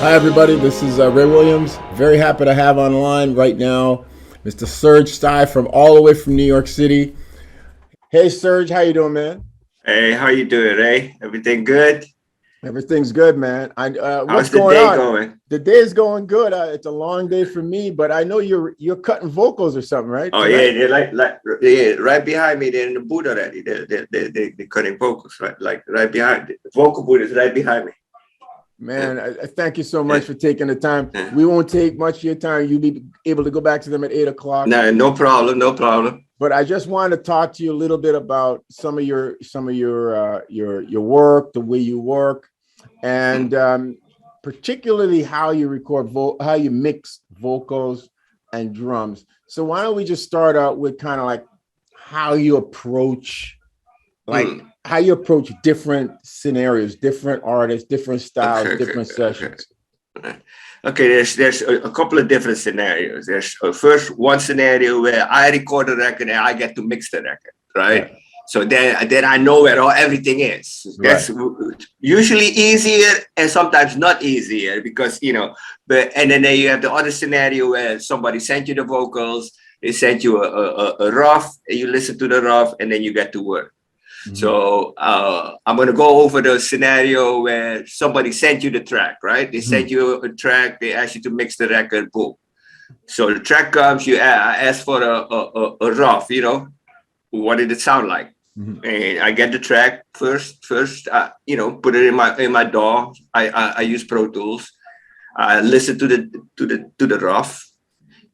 Hi, everybody. This is Ray Williams. Very happy to have on the line right now Mr. Serge Tsai from all the way from New York City. Hey, Serge, how you doing, man? Hey, how you doing, Ray? Everything good? Everything's good, man. What's How's the going day on? going? The day is going good. It's a long day for me, but I know you're cutting vocals or something, right? Oh Tonight? yeah, they're yeah, right behind me. They're in the booth already. They're cutting vocals, right? Like right behind. The vocal booth is right behind me. Man, I thank you so much for taking the time. We won't take much of your time. You'll be able to go back to them at 8 o'clock. No, no problem, no problem. But I just wanted to talk to you a little bit about some of your work, the way you work, and particularly how you record, how you mix vocals and drums. So why don't we just start out with kind of like how you approach, how you approach different scenarios, different artists, different styles, different sessions. Okay, there's a couple of different scenarios. There's first one scenario where I record a record and I get to mix the record, right? So then I know where everything is. That's usually easier and sometimes not easier because, and then you have the other scenario where somebody sent you the vocals, they sent you a rough, and you listen to the rough, and then you get to work. Mm-hmm. So I'm going to go over the scenario where somebody sent you the track, right? They sent you a track, they asked you to mix the record, boom. So the track comes, you ask for a rough, what did it sound like? Mm-hmm. And I get the track first, put it in my DAW. I use Pro Tools. I listen to the rough,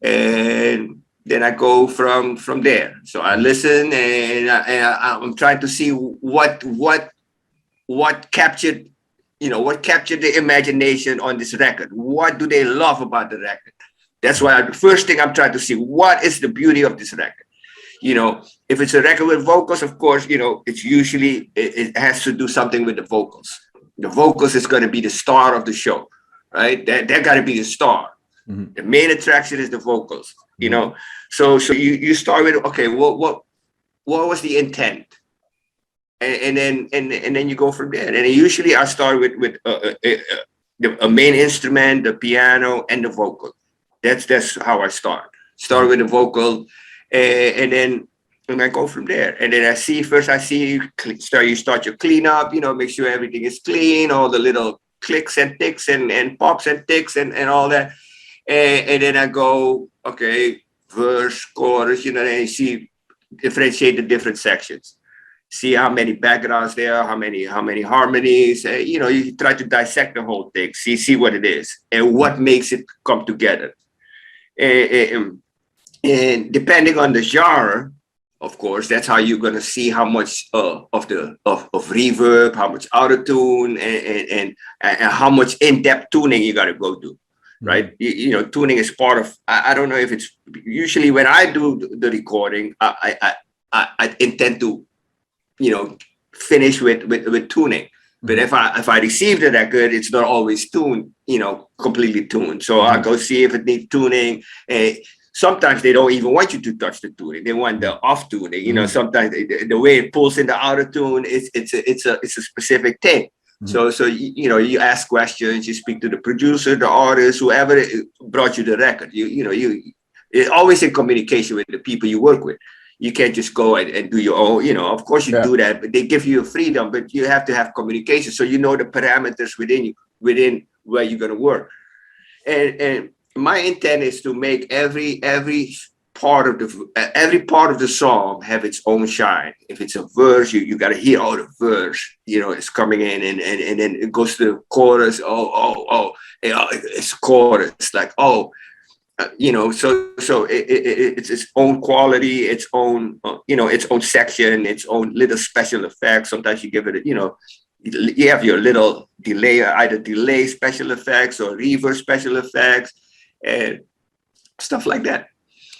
and then I go from there. So I listen, and I'm trying to see what captured, what captured the imagination on this record. What do they love about the record? That's why the first thing I'm trying to see, what is the beauty of this record? If it's a record with vocals, of course, it's usually, it has to do something with the vocals. The vocals is going to be the star of the show, right? They're got to be the star. Mm-hmm. The main attraction is the vocals, So you start with, okay, what was the intent? And then you go from there. And usually I start with a main instrument, the piano, and the vocal. That's how I start. Start with the vocal, and then I go from there. And then you start your cleanup, make sure everything is clean, all the little clicks and ticks and pops and ticks and all that. And then I go, okay, verse, chorus, and you differentiate the different sections. See how many backgrounds there are, how many harmonies, you try to dissect the whole thing, see what it is and what makes it come together. And depending on the genre, of course, that's how you're gonna see how much of reverb, how much auto-tune, and how in-depth in-depth tuning you gotta go do. Right, tuning is part of. I don't know if it's usually when I do the recording, I intend to, finish with tuning. But if I receive the record, it's not always tuned, completely tuned. So I go see if it needs tuning. Sometimes they don't even want you to touch the tuning; they want the off tuning. Sometimes the way it pulls in the outer tune, it's a specific thing. Mm-hmm. So you ask questions, you speak to the producer, the artist, whoever brought you the record. You're always in communication with the people you work with. You can't just go and do your own. Of course you do that, but they give you a freedom. But you have to have communication, so the parameters within where you're gonna work. And my intent is to make every part of the song have its own shine. If it's a verse, you got to hear all the verse, it's coming in, and then it goes to the chorus. It's chorus, like so it's its own quality, its own its own section, its own little special effects. Sometimes you give it you have your little delay, either delay special effects or reverse special effects and stuff like that.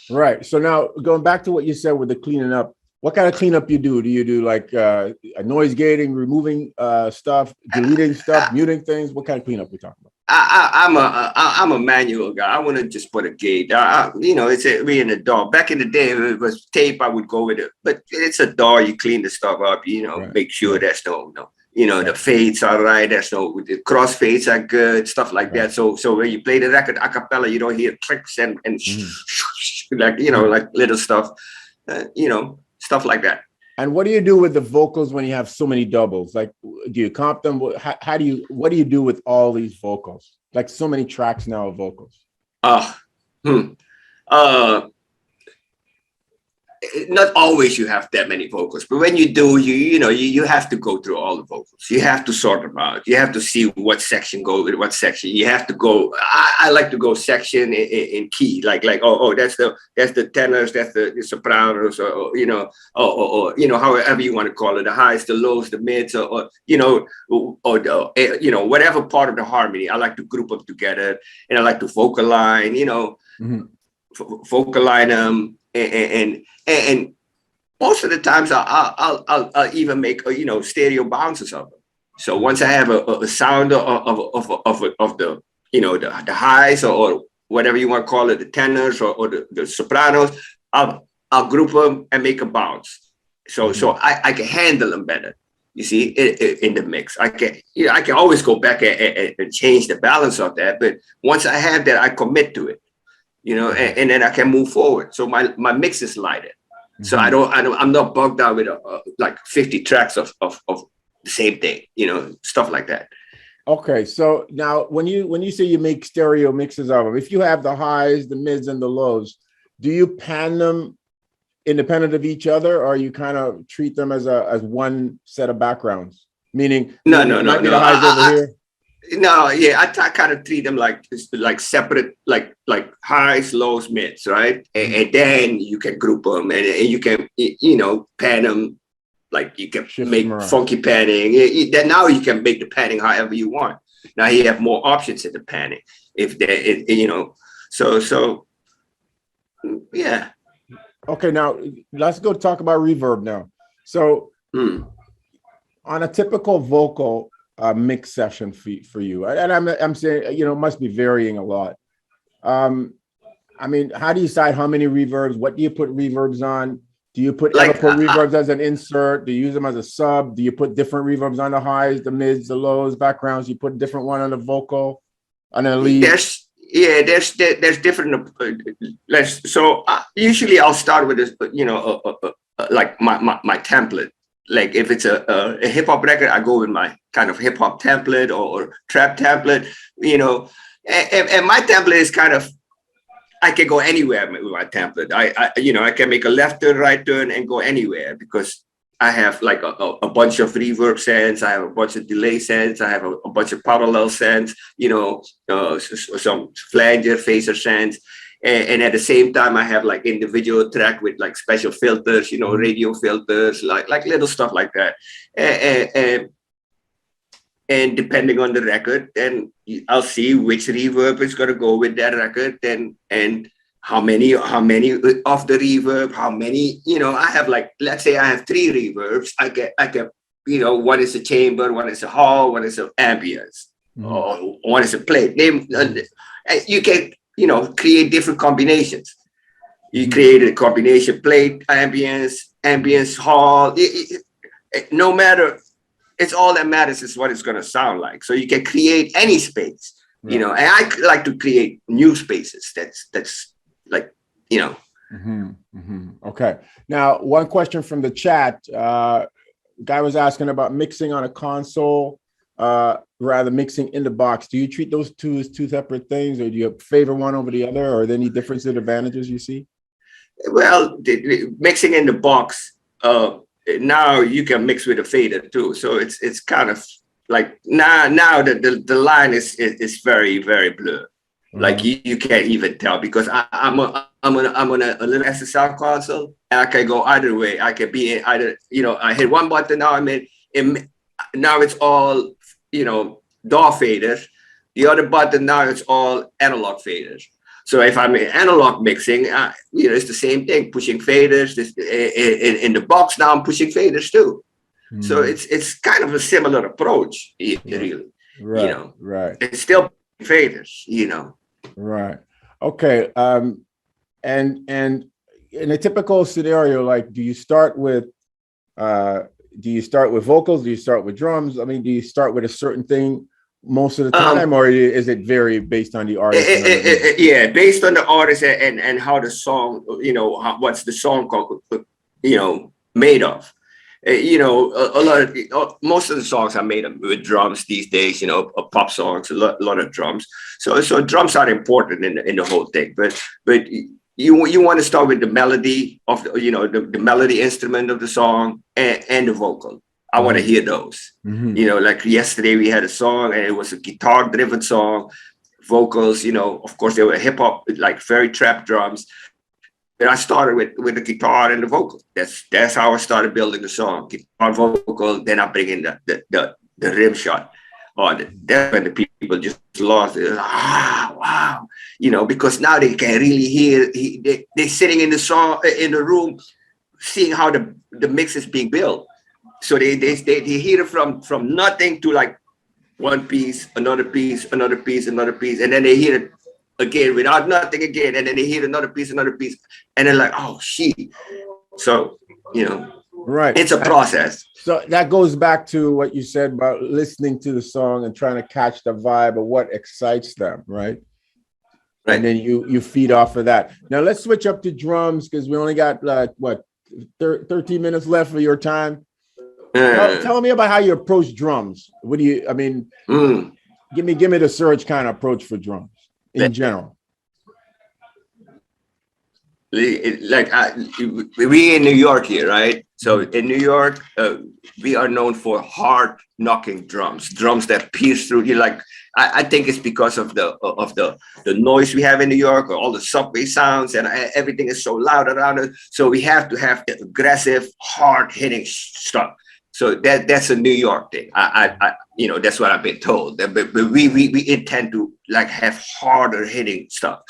Right. So now going back to what you said with the cleaning up, what kind of cleanup you do? Do you do like a noise gating, removing stuff, deleting stuff, muting things? What kind of cleanup we talking about? I'm a manual guy. I want to just put a gate. We in a DAW. Back in the day, if it was tape, I would go with it. But it's a DAW. You clean the stuff up. Make sure there's no You know, the fades are right. There's no, the crossfades are good, stuff like that. So when you play the record a cappella, you don't hear clicks and like, you know, like little stuff, you know, stuff like that. And what do you do with the vocals when you have so many doubles? Like, do you comp them? How do you, what do you do with all these vocals? Like so many tracks now of vocals. Not always you have that many vocals, but when you do, you know, you have to go through all the vocals. You have to sort them out. You have to see what section go with what section. You have to go. I like to go section in key, like oh that's the tenors, that's the sopranos, or you know, or you know, however you want to call it, the highs, the lows, the mids, or you know, or the, you know, whatever part of the harmony. I like to group them together, and I like to vocal line, you know, vocal line them. And most of the times I'll even make you know, stereo bounces of them. So once I have a sound of the, you know, the highs or whatever you want to call it, the tenors or the sopranos, I'll group them and make a bounce. So I can handle them better. You see, in the mix, I can always go back and change the balance of that. But once I have that, I commit to it. You know, and then I can move forward. So my mix is lighter. So I'm not bogged down with like 50 tracks of the same thing, you know, stuff like that. Okay, so now when you say you make stereo mixes of them, if you have the highs, the mids, and the lows, do you pan them independent of each other, or you kind of treat them as one set of backgrounds? Meaning, no. The highs over here. No, yeah, I kind of treat them like separate, like highs, lows, mids, right? And then you can group them, and you can, you know, pan them, like you can make funky panning. Then now you can make the panning however you want. Now you have more options in the panning, if they, you know, so yeah. Okay, now let's go talk about reverb now. So on a typical vocal mix session for you, and I'm saying, you know, it must be varying a lot. I mean, how do you decide how many reverbs? What do you put reverbs on? Do you put reverbs as an insert? Do you use them as a sub? Do you put different reverbs on the highs, the mids, the lows, backgrounds? You put a different one on the vocal, on a lead? There's different. So usually I'll start with this, you know, like my template. Like if it's a hip hop record, I go with my kind of hip hop template or trap template, you know, and my template is kind of, I can go anywhere with my template. I you know, I can make a left turn, right turn, and go anywhere because I have like a bunch of reverb sends, I have a bunch of delay sends, I have a bunch of parallel sends, you know, some flanger, phaser sends. And at the same time, I have like individual track with like special filters, you know, radio filters, like little stuff like that. And depending on the record, then I'll see which reverb is going to go with that record, and how many of the reverb, how many, you know, I have like, let's say I have 3 reverbs. I can, you know, one is a chamber, one is a hall, one is an ambience, or one is a plate. You can, you know, create different combinations. You create a combination plate, ambience, hall. No matter, it's all that matters is what it's going to sound like. So you can create any space, you know, and I like to create new spaces. That's like, you know. Okay. Now, one question from the chat. Guy was asking about mixing on a console, rather mixing in the box. Do you treat those two as two separate things, or do you favor one over the other, or are there any differences or advantages you see? Well, mixing in the box, now you can mix with a fader too. So it's kind of like now the line is very, very blurred. Like you can't even tell, because I'm on a little SSL console, and I can go either way. I can be in either, you know, I hit one button, now I'm in now it's all, you know, DAW faders. The other button, now it's all analog faders. So if I'm in analog mixing, you know, it's the same thing, pushing faders. In the box now, I'm pushing faders too. So it's kind of a similar approach, really. Right, you know, right. It's still faders, you know. Right. Okay. And in a typical scenario, like, do you start with do you start with vocals? Do you start with drums? I mean, do you start with a certain thing most of the Um, time, or is it vary based on the artist? yeah, based on the artist and how the song, what's the song called, made of. A lot of most of the songs are made with drums these days. Pop songs, a lot of drums. So drums are important in the whole thing. But you want to start with the melody of the melody instrument of the song and the vocal. I want to hear those. Like yesterday we had a song and it was a guitar driven song, vocals. Of course they were hip hop, like very trap drums. And I started with the guitar and the vocal. That's how I started building the song. Guitar, vocal, then I bring in the rim shot. That's when the people just lost it. Wow. Because now they can really hear. They're sitting in the song in the room, seeing how the mix is being built. So they hear it from nothing to like one piece, another piece, another piece, another piece, and then they hear it again without nothing again, and then they hear another piece, and they're like, oh shit. So right, it's a process. So that goes back to what you said about listening to the song and trying to catch the vibe of what excites them, right? And then you feed off of that. Now let's switch up to drums because we only got 13 minutes left of your time. Tell me about how you approach drums. What do you? I mean, give me the Serge kind of approach for drums in general. Like we in New York here, right? So in New York, we are known for hard knocking drums that pierce through. I think it's because of the noise we have in New York, or all the subway sounds, and everything is so loud around us. So we have to have aggressive, hard hitting stuff. So that's a New York thing. That's what I've been told. But we intend to like have harder hitting stuff,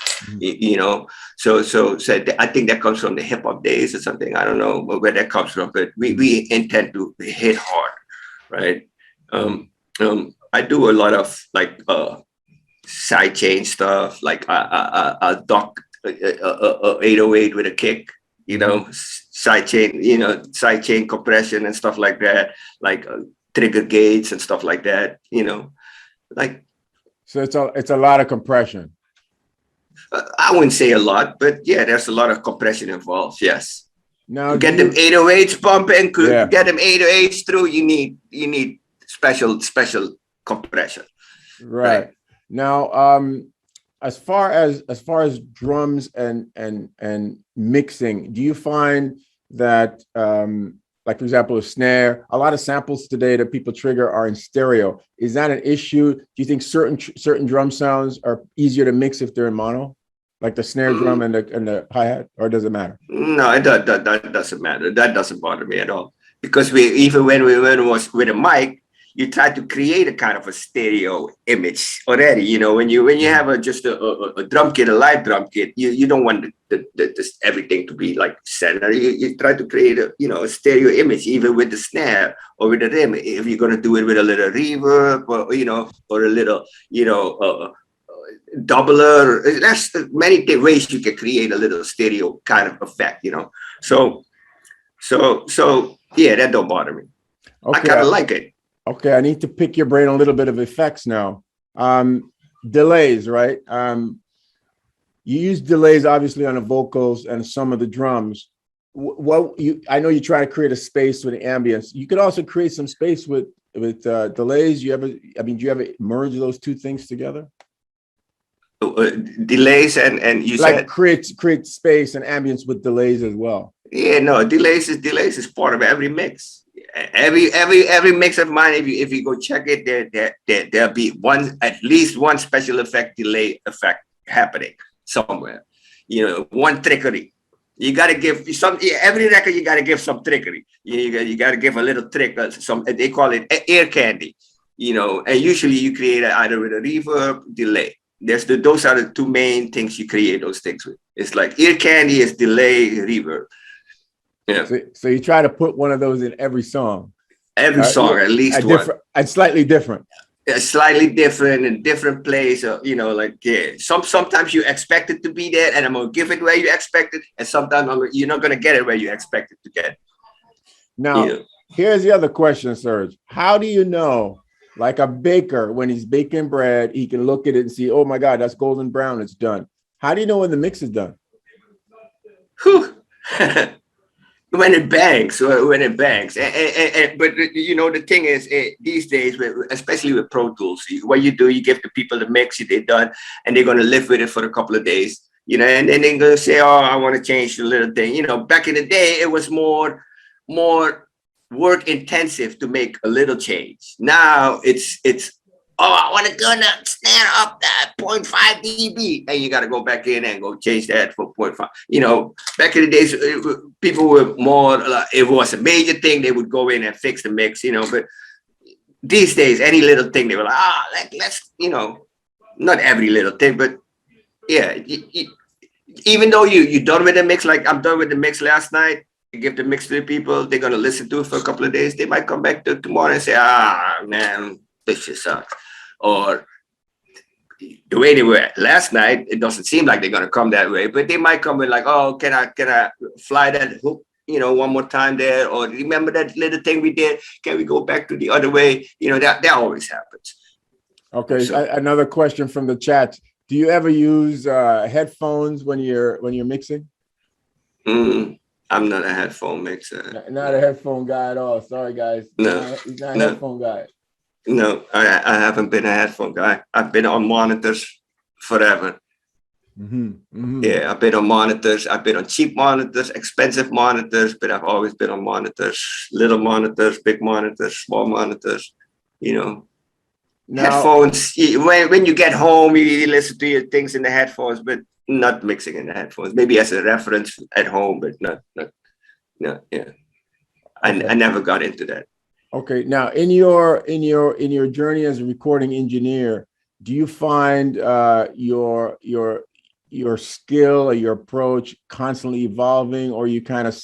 So I think that comes from the hip hop days or something. I don't know where that comes from, but we intend to hit hard, right? I do a lot of like side chain stuff, like a duck 808 with a kick. Side chain compression and stuff like that, like trigger gates and stuff like that, like. So it's a lot of compression. I wouldn't say a lot, but yeah, there's a lot of compression involved. Yes. Now to get them 808s pumping, get them 808s through, you need special compression. Right. Now, as far as drums and mixing, do you find that like for example a snare, a lot of samples today that people trigger are in stereo? Is that an issue? Do you think certain drum sounds are easier to mix if they're in mono, like the snare drum and the hi-hat, or does it matter? No, that doesn't matter. That doesn't bother me at all, because even when we was with a mic, you try to create a kind of a stereo image already. When you have just a drum kit, a live drum kit, you don't want everything to be like center. You try to create a stereo image, even with the snare or with the rim. If you're gonna do it with a little reverb or a little doubler, there's many ways you can create a little stereo kind of effect. So yeah, that don't bother me. Okay. I kind of like it. Okay, I need to pick your brain a little bit of effects now. Delays, right? You use delays obviously on the vocals and some of the drums. I know you try to create a space with ambience. You could also create some space with delays. Do you ever merge those two things together? Delays and you like said create space and ambience with delays as well. Yeah, no, delays is part of every mix. Every mix of mine, if you go check it, there'll be at least one special effect delay effect happening somewhere. One trickery. You got to give every record. You got to give some trickery. You got to give a little trick. They call it air candy. And usually you create either with a reverb, delay. Those are the two main things you create those things with. It's like ear candy is delay, reverb. Yeah. So you try to put one of those in every song. Every song, at least one. And slightly different. Slightly different in different place. Sometimes you expect it to be there, and I'm gonna give it where you expect it, and sometimes you're not gonna get it where you expect it to get. Now, Here's the other question, Serge. How do you know, like a baker, when he's baking bread, he can look at it and see, oh my God, that's golden brown, it's done. How do you know when the mix is done? Whew. When it bangs, when it bangs. But you know, the thing is, these days, especially with Pro Tools, what you do, you give the people the mix, they're done, and they're going to live with it for a couple of days, you know, and then they're going to say, oh, I want to change the little thing. You know, back in the day, it was more work intensive to make a little change. Now it's oh, I want to gonna snare up that 0.5 dB, and you got to go back in and go change that for 0.5. You know, back in the days, people were more like, if it was a major thing, they would go in and fix the mix, you know. But these days, any little thing, they were like, let's, you know, not every little thing, but yeah, even though you're done with the mix, like I'm done with the mix last night, you give the mix to the people, they're gonna listen to it for a couple of days. They might come back to tomorrow and say, man, this shit sucks. Or the way they were last night, it doesn't seem like they're gonna come that way, but they might come in like, oh, can I fly that hook, you know, one more time there? Or remember that little thing we did? Can we go back to the other way? You know, that always happens. Okay, so, another question from the chat. Do you ever use headphones when you're mixing? I'm not a headphone mixer. Not a headphone guy at all. Sorry, guys. No, he's not a headphone guy. No, I haven't been a headphone guy. I've been on monitors forever. Yeah, I've been on monitors. I've been on cheap monitors, expensive monitors, but I've always been on monitors. Little monitors, big monitors, small monitors, you know. Now, headphones, when you get home, you listen to your things in the headphones, but not mixing in the headphones. Maybe as a reference at home, but not yeah. Okay. I never got into that. Okay. Now, in your journey as a recording engineer, do you find your skill or your approach constantly evolving, or you kind of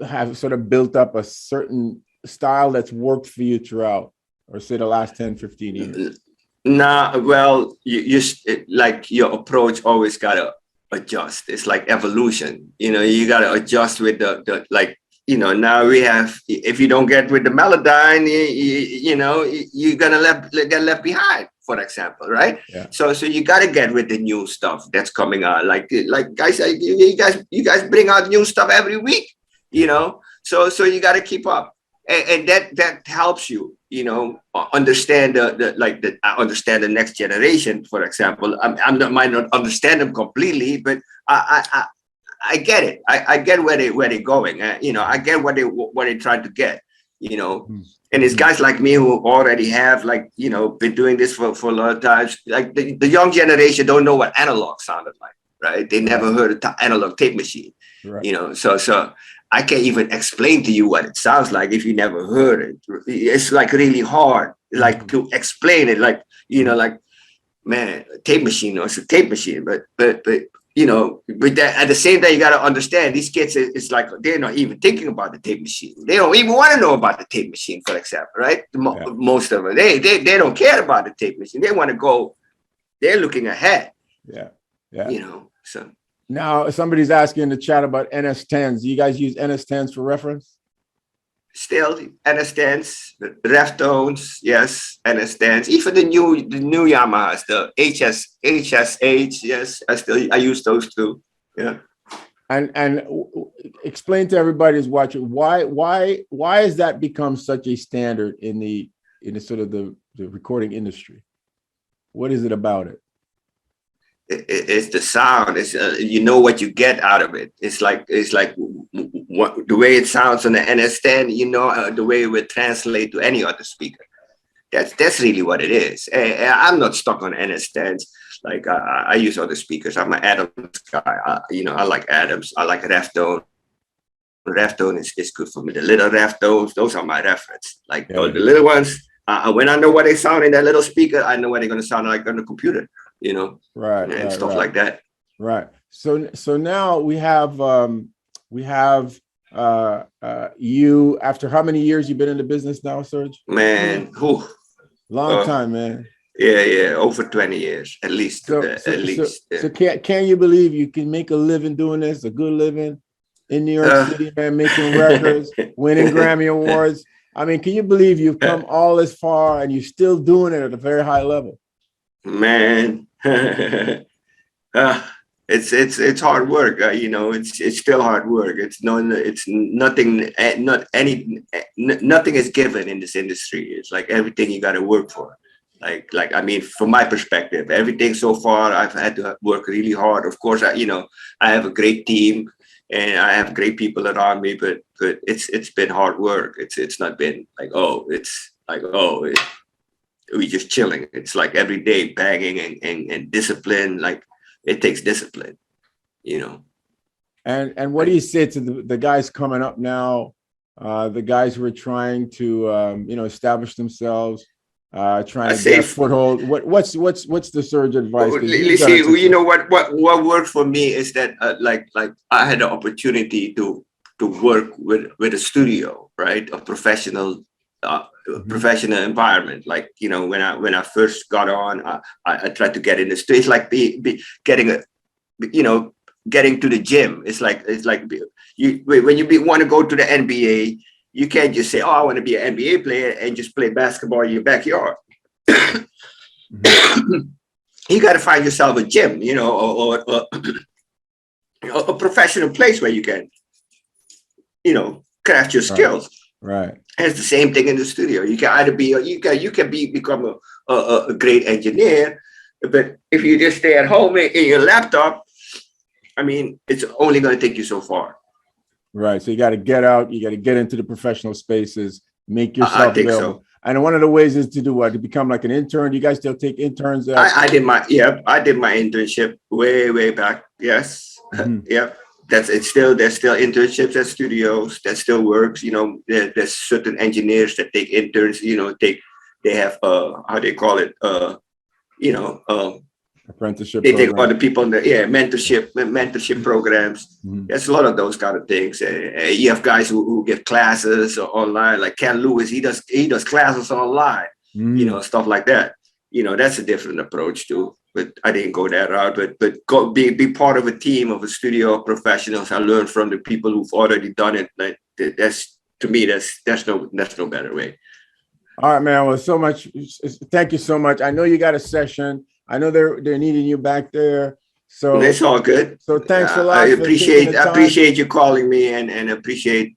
have sort of built up a certain style that's worked for you throughout, or say the last 10, 15 years? Nah, well, you like your approach always gotta adjust. It's like evolution. You know, you gotta adjust with the like, you know, now we have, if you don't get with the Melodyne, you know, you're gonna get left behind, for example, right? Yeah. So you gotta get with the new stuff that's coming out. Like guys, you guys bring out new stuff every week, you know. So you gotta keep up. And that helps you, you know, understand I understand the next generation, for example. Might not understand them completely, but I get it. I get where they're going. You know, I get what they trying to get. You know, and it's guys like me who already have, like, you know, been doing this for a lot of times. Like the young generation don't know what analog sounded like, right? They never heard an analog tape machine. Right. You know, so I can't even explain to you what it sounds like if you never heard it. It's like really hard, like to explain it. Like, you know, like, man, a tape machine, it's a tape machine, but you know, but that, at the same time, you got to understand these kids. It's like they're not even thinking about the tape machine. They don't even want to know about the tape machine, for example, right? Most of them, they don't care about the tape machine. They want to go. They're looking ahead. Yeah. You know, so. Now, somebody's asking in the chat about NS10s. Do you guys use NS10s for reference? Still, NS10s, Deftones, yes, NS10s. Even the new Yamahas, the HSH, yes, I use those too. Yeah. And explain to everybody who's watching why has that become such a standard in the sort of the recording industry? What is it about it? It's the sound. It's you know what you get out of it. It's like what the way it sounds on the NS10. You know the way it would translate to any other speaker. That's really what it is. I'm not stuck on NS10s. Like I use other speakers. I'm an Adams guy. You know, I like Adams. I like Reftone. Reftone is good for me. The little Reftones, those are my reference. Like the little ones. When I know what they sound in that little speaker, I know what they're gonna sound like on the computer. You know, right, and stuff like that. Right. So now we have you, after how many years you've been in the business now, Serge? Man, long time, man. Yeah, over 20 years at least. So can you believe you can make a living doing this, a good living, in New York City, man, making records, winning Grammy Awards. I mean, can you believe you've come all this far and you're still doing it at a very high level? Man, it's hard work. You know, it's still hard work. It's nothing. Nothing is given in this industry. It's like everything you got to work for. Like I mean, from my perspective, everything so far I've had to work really hard. Of course, I have a great team and I have great people around me, but it's been hard work. It's not been like, we just chilling. It's like every day banging and discipline. Like it takes discipline, you know. And what do you say to the guys coming up now, the guys who are trying to establish themselves, trying to get a foothold? What's the Serge advice? You know what worked for me is that like I had the opportunity to work with a studio, right? A professional professional environment. Like, you know, when I first got on, I tried to get in the studio. It's like getting to the gym. It's like when you want to go to the NBA, you can't just say, oh, I want to be an NBA player and just play basketball in your backyard. You got to find yourself a gym, you know, or a professional place where you can, you know, craft your skills. Right. And it's the same thing in the studio. You can either become a great engineer, but if you just stay at home in your laptop, I mean, it's only going to take you so far. Right. So you got to get out. You got to get into the professional spaces, make yourself available. So. And one of the ways is to do what? To become like an intern. You guys still take interns? I did my internship way back. Yes. Mm-hmm. Yep. There's still internships at studios. That still works. You know, there's certain engineers that take interns. You know, they have how they call it. Apprenticeship. They take other people in the mentorship programs. Mm-hmm. There's a lot of those kind of things. You have guys who get classes online, like Ken Lewis. He does classes online. Mm-hmm. You know, stuff like that. You know, that's a different approach too. But I didn't go that route. But go be part of a team of a studio of professionals. I learned from the people who've already done it. Like that's to me, that's no better way. All right, man. Well, so much. Thank you so much. I know you got a session. I know they're needing you back there. So it's all good. So thanks a lot. I appreciate you calling me and appreciate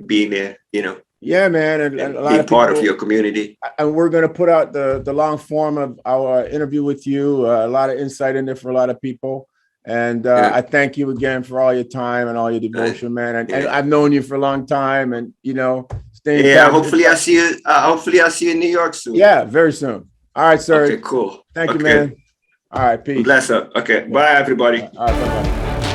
being there, you know. Yeah, man. And a lot being of people, part of your community. And we're going to put out the long form of our interview with you. A lot of insight in there for a lot of people. And I thank you again for all your time and all your devotion, man. And I've known you for a long time, and you know, stay in touch. Hopefully I'll see you. Hopefully I'll see you in New York soon. Yeah, very soon. All right, sir. Okay, cool. Thank you, man. All right, peace. Bless up. Okay, bye, everybody. All right, bye-bye.